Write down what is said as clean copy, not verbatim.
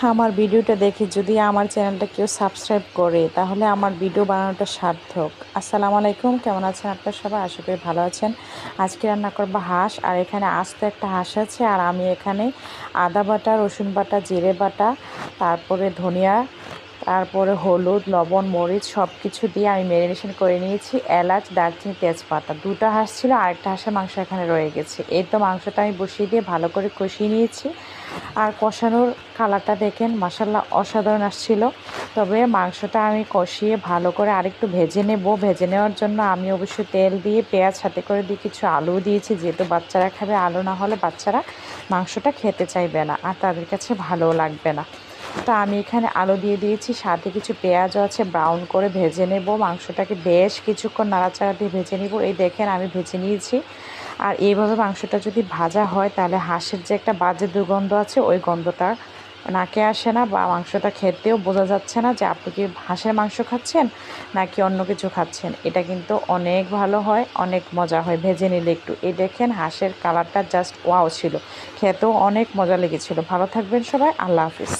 আমার ভিডিওটা দেখে যদি আমার চ্যানেলটা কেউ সাবস্ক্রাইব করে তাহলে আমার ভিডিও বানানোটা সার্থক। আসসালামু আলাইকুম, কেমন আছেন আপনারা সবাই? আশা করি ভালো আছেন। আজকে রান্না করবো হাঁস, আর এখানে আস্ত একটা হাঁস আছে, আর আমি এখানে আদা বাটা, রসুন বাটা, জিরে বাটা, তারপরে ধনিয়া, তারপরে হলুদ, লবণ, মরিচ সব কিছু দিয়ে আমি ম্যারিনেশন করে নিয়েছি। এলাচ, দারচিনি, তেজপাতা। দুটো হাঁস ছিল, আরেকটা হাঁসের মাংস এখানে রয়ে গেছে। এই তো মাংসটা আমি বসিয়ে দিয়ে ভালো করে কষিয়ে নিয়েছি। আর কষানোর কালারটা দেখেন, মাশাল্লাহ অসাধারণ আসছিল। তবে মাংসটা আমি কষিয়ে ভালো করে আরেকটু ভেজে নেব। ভেজে নেওয়ার জন্য আমি অবশ্যই তেল দিয়ে, পেঁয়াজ সাথে করে দিয়ে কিছু আলু দিয়েছি, যেহেতু বাচ্চারা খাবে। আলু না হলে বাচ্চারা মাংসটা খেতে চাইবে না, আর তাদের কাছে ভালোও লাগবে না। তো আমি এখানে আলু দিয়ে দিয়েছি, সাথে কিছু পেঁয়াজও আছে, ব্রাউন করে ভেজে নেব। মাংসটাকে বেশ কিছুক্ষণ নাড়াচাড়া দিয়ে ভেজে নিব। এই দেখেন আমি ভেজে নিয়েছি। আর এইভাবে মাংসটা যদি ভাজা হয় তাহলে হাঁসের যে একটা বাজে দুর্গন্ধ আছে, ওই গন্ধটা নাকে আসে না, বা মাংসটা খেতেও বোঝা যাচ্ছে না যে আপনি কি হাঁসের মাংস খাচ্ছেন নাকি অন্য কিছু খাচ্ছেন। এটা কিন্তু অনেক ভালো হয়, অনেক মজা হয় ভেজে নিলে একটু। এই দেখেন হাঁসের কালারটা জাস্ট ওয়াও ছিল, খেতেও অনেক মজা লেগেছিল। ভালো থাকবেন সবাই, আল্লাহ হাফিজ।